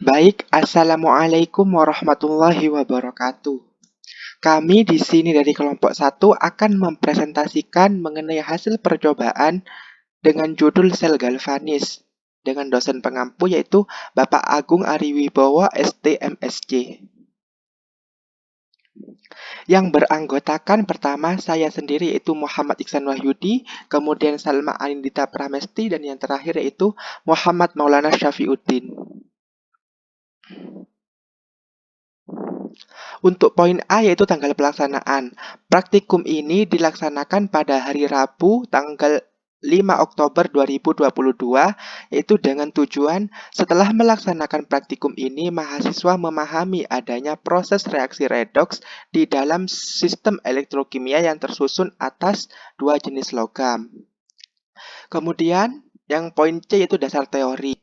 Baik, Assalamualaikum warahmatullahi wabarakatuh. Kami di sini dari kelompok satu akan mempresentasikan mengenai hasil percobaan dengan judul sel galvanis dengan dosen pengampu yaitu Bapak Agung Ariwibowo STMSC. Yang beranggotakan pertama saya sendiri yaitu Muhammad Iksan Wahyudi, kemudian Salma Anindita Pramesti, dan yang terakhir yaitu Muhammad Maulana Syafiuddin. Untuk poin A yaitu tanggal pelaksanaan. Praktikum ini dilaksanakan pada hari Rabu tanggal 5 Oktober 2022, yaitu dengan tujuan setelah melaksanakan praktikum ini, mahasiswa memahami adanya proses reaksi redoks di dalam sistem elektrokimia yang tersusun atas dua jenis logam. Kemudian, yang poin C yaitu dasar teori.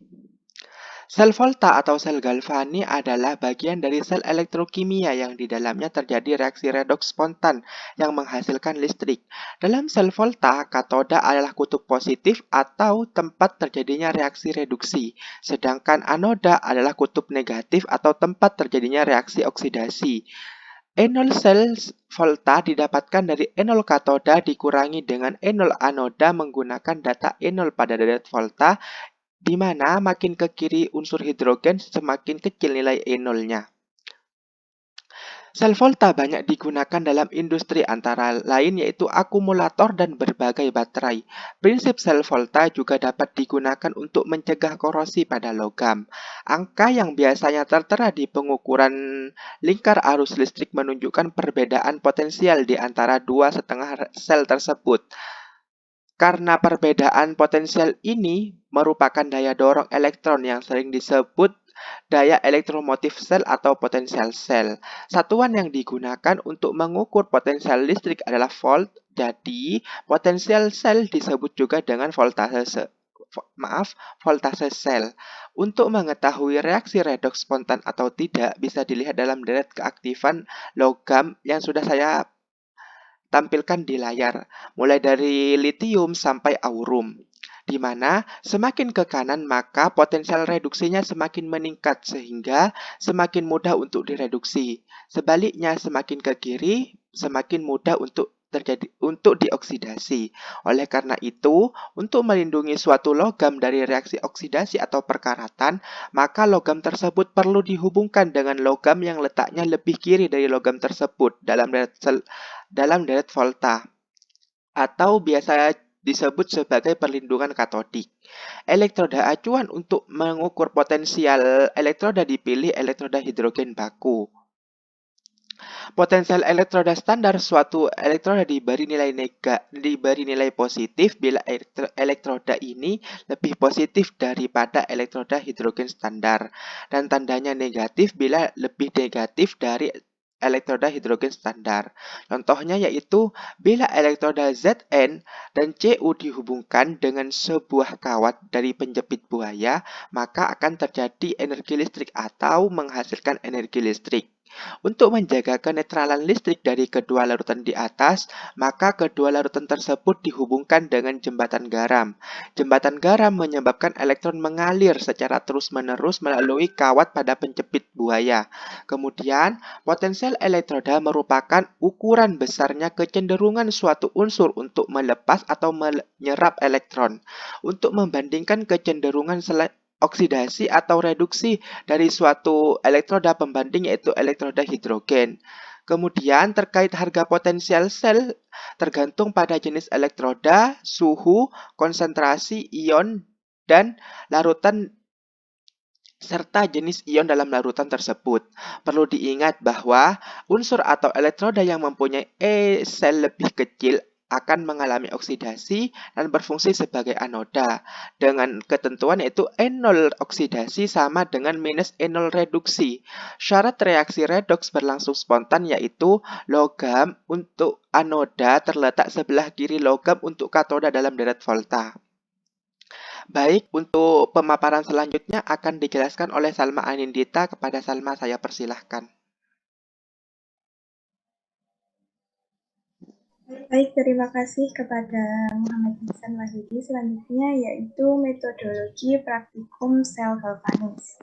Sel volta atau sel galvani adalah bagian dari sel elektrokimia yang di dalamnya terjadi reaksi redoks spontan yang menghasilkan listrik. Dalam sel volta, katoda adalah kutub positif atau tempat terjadinya reaksi reduksi, sedangkan anoda adalah kutub negatif atau tempat terjadinya reaksi oksidasi. Enol sel volta didapatkan dari enol katoda dikurangi dengan enol anoda menggunakan data enol pada deret volta, di mana makin ke kiri unsur hidrogen semakin kecil nilai enolnya. Sel volta banyak digunakan dalam industri antara lain yaitu akumulator dan berbagai baterai. Prinsip sel volta juga dapat digunakan untuk mencegah korosi pada logam. Angka yang biasanya tertera di pengukuran lingkar arus listrik menunjukkan perbedaan potensial di antara dua setengah sel tersebut. Karena perbedaan potensial ini merupakan daya dorong elektron yang sering disebut daya elektromotif sel atau potensial sel. Satuan yang digunakan untuk mengukur potensial listrik adalah volt, jadi potensial sel disebut juga dengan voltase sel. Untuk mengetahui reaksi redoks spontan atau tidak bisa dilihat dalam deret keaktifan logam yang sudah saya tampilkan di layar, mulai dari litium sampai aurum, di mana semakin ke kanan maka potensial reduksinya semakin meningkat sehingga semakin mudah untuk direduksi. Sebaliknya semakin ke kiri semakin mudah untuk dioksidasi. Oleh karena itu, untuk melindungi suatu logam dari reaksi oksidasi atau perkaratan, maka logam tersebut perlu dihubungkan dengan logam yang letaknya lebih kiri dari logam tersebut dalam deret volta atau biasa disebut sebagai perlindungan katodik. Elektroda acuan untuk mengukur potensial elektroda dipilih elektroda hidrogen baku. Potensial elektroda standar suatu elektroda diberi nilai positif bila elektroda ini lebih positif daripada elektroda hidrogen standar, dan tandanya negatif bila lebih negatif dari elektroda hidrogen standar. Contohnya yaitu bila elektroda Zn dan Cu dihubungkan dengan sebuah kawat dari penjepit buaya, maka akan terjadi energi listrik atau menghasilkan energi listrik. Untuk menjaga kenetralan listrik dari kedua larutan di atas, maka kedua larutan tersebut dihubungkan dengan jembatan garam. Jembatan garam menyebabkan elektron mengalir secara terus-menerus melalui kawat pada penjepit buaya. Kemudian, potensial elektroda merupakan ukuran besarnya kecenderungan suatu unsur untuk melepas atau menyerap elektron. Untuk membandingkan kecenderungan oksidasi atau reduksi dari suatu elektroda pembanding yaitu elektroda hidrogen. Kemudian terkait harga potensial sel tergantung pada jenis elektroda, suhu, konsentrasi ion, dan larutan serta jenis ion dalam larutan tersebut. Perlu diingat bahwa unsur atau elektroda yang mempunyai sel lebih kecil akan mengalami oksidasi dan berfungsi sebagai anoda dengan ketentuan yaitu enol oksidasi sama dengan minus enol reduksi. Syarat reaksi redoks berlangsung spontan yaitu logam untuk anoda terletak sebelah kiri logam untuk katoda dalam deret volta. Baik, untuk pemaparan selanjutnya akan dijelaskan oleh Salma Anindita. Kepada Salma saya persilahkan. Baik, terima kasih kepada Muhammad Iksan Wahyudi. Selanjutnya yaitu metodologi praktikum sel galvanis.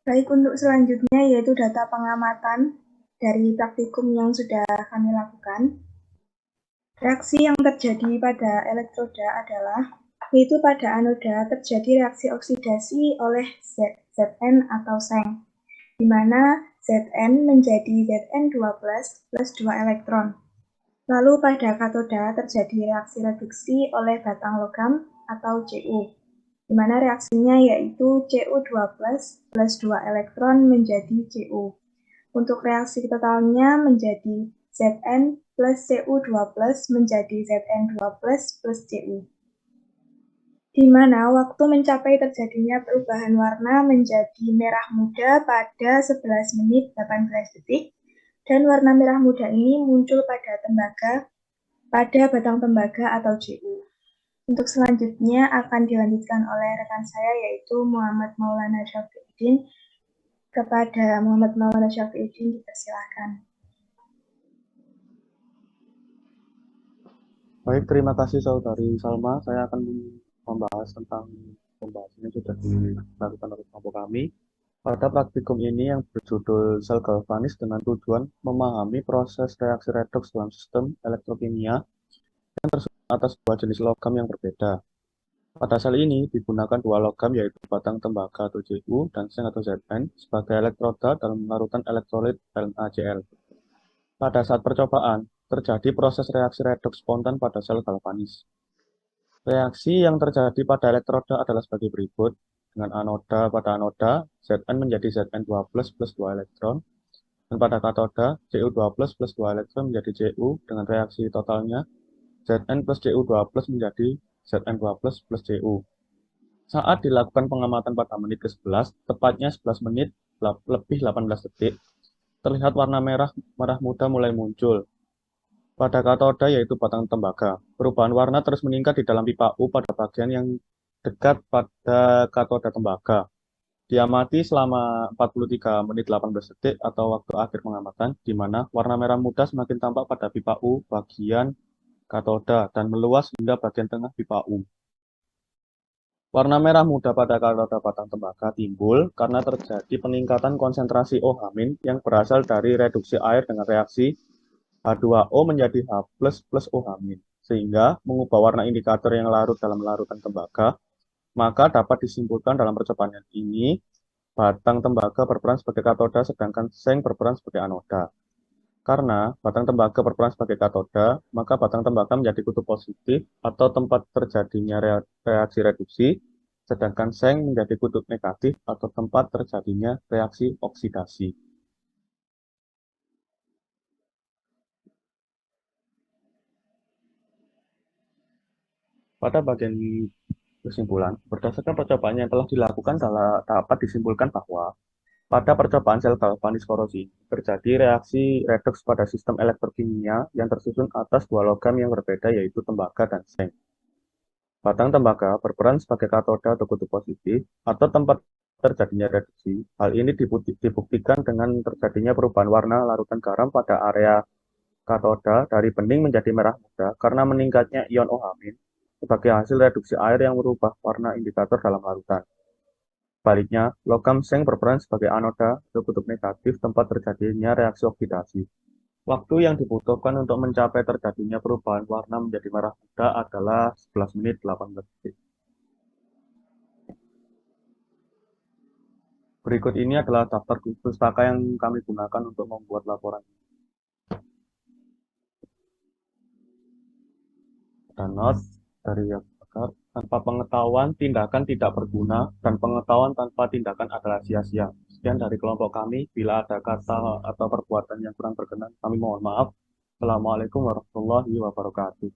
Baik, untuk selanjutnya yaitu data pengamatan dari praktikum yang sudah kami lakukan. Reaksi yang terjadi pada elektroda adalah, yaitu pada anoda terjadi reaksi oksidasi oleh Zn atau seng, di mana Zn menjadi Zn2+ plus 2 elektron. Lalu pada katoda terjadi reaksi reduksi oleh batang logam atau Cu, di mana reaksinya yaitu Cu2+ plus 2 elektron menjadi Cu. Untuk reaksi totalnya menjadi Zn plus Cu2+ menjadi Zn2+ plus Cu. Di mana waktu mencapai terjadinya perubahan warna menjadi merah muda pada 11 menit 18 detik, dan warna merah muda ini muncul pada tembaga, pada batang tembaga atau Cu. Untuk selanjutnya akan dilanjutkan oleh rekan saya yaitu Muhammad Maulana Syafiuddin. Kepada Muhammad Maulana Syafiuddin dipersilakan. Baik, terima kasih Saudari Salma. Saya akan membahas tentang pembahasan yang sudah dilakukan oleh kelompok kami. Pada praktikum ini yang berjudul sel galvanis dengan tujuan memahami proses reaksi redoks dalam sistem elektrokimia yang tersusun atas dua jenis logam yang berbeda. Pada sel ini digunakan dua logam yaitu batang tembaga atau Cu dan seng atau Zn sebagai elektroda dalam larutan elektrolit NaCl. Pada saat percobaan, terjadi proses reaksi redoks spontan pada sel galvanis. Reaksi yang terjadi pada elektroda adalah sebagai berikut. Dengan anoda pada anoda, Zn menjadi Zn2+ plus 2 elektron. Dan pada katoda, Cu2+ plus 2 elektron menjadi Cu dengan reaksi totalnya Zn plus Cu2+ menjadi Zn2+ plus Cu. Saat dilakukan pengamatan pada menit ke-11, tepatnya 11 menit lebih 18 detik, terlihat warna merah muda mulai muncul pada katoda yaitu batang tembaga. Perubahan warna terus meningkat di dalam pipa U pada bagian yang dekat pada katoda tembaga. Diamati selama 43 menit 18 detik atau waktu akhir pengamatan, di mana warna merah muda semakin tampak pada pipa U bagian katoda dan meluas hingga bagian tengah pipa U. Warna merah muda pada katoda batang tembaga timbul karena terjadi peningkatan konsentrasi OH- yang berasal dari reduksi air dengan reaksi H2O menjadi H plus plus OH min, sehingga mengubah warna indikator yang larut dalam larutan tembaga. Maka dapat disimpulkan dalam percobaan ini, batang tembaga berperan sebagai katoda, sedangkan seng berperan sebagai anoda. Karena batang tembaga berperan sebagai katoda, maka batang tembaga menjadi kutub positif atau tempat terjadinya reaksi reduksi, sedangkan seng menjadi kutub negatif atau tempat terjadinya reaksi oksidasi. Pada bagian kesimpulan, berdasarkan percobaan yang telah dilakukan, dapat disimpulkan bahwa pada percobaan sel galvanis korosi terjadi reaksi redoks pada sistem elektrokimia yang tersusun atas dua logam yang berbeda, yaitu tembaga dan seng. Batang tembaga berperan sebagai katoda atau kutub positif atau tempat terjadinya reduksi. Hal ini dibuktikan dengan terjadinya perubahan warna larutan garam pada area katoda dari bening menjadi merah muda karena meningkatnya ion OH- sebagai hasil reduksi air yang merubah warna indikator dalam larutan. Sebaliknya, logam seng berperan sebagai anoda atau kutub negatif tempat terjadinya reaksi oksidasi. Waktu yang dibutuhkan untuk mencapai terjadinya perubahan warna menjadi merah muda adalah 11 menit 18 detik. Berikut ini adalah daftar pustaka yang kami gunakan untuk membuat laporan. Dan not dari yang bakar, tanpa pengetahuan tindakan tidak berguna dan pengetahuan tanpa tindakan adalah sia-sia. Sekian dari kelompok kami. Bila ada kata atau perbuatan yang kurang berkenan, kami mohon maaf. Assalamualaikum warahmatullahi wabarakatuh.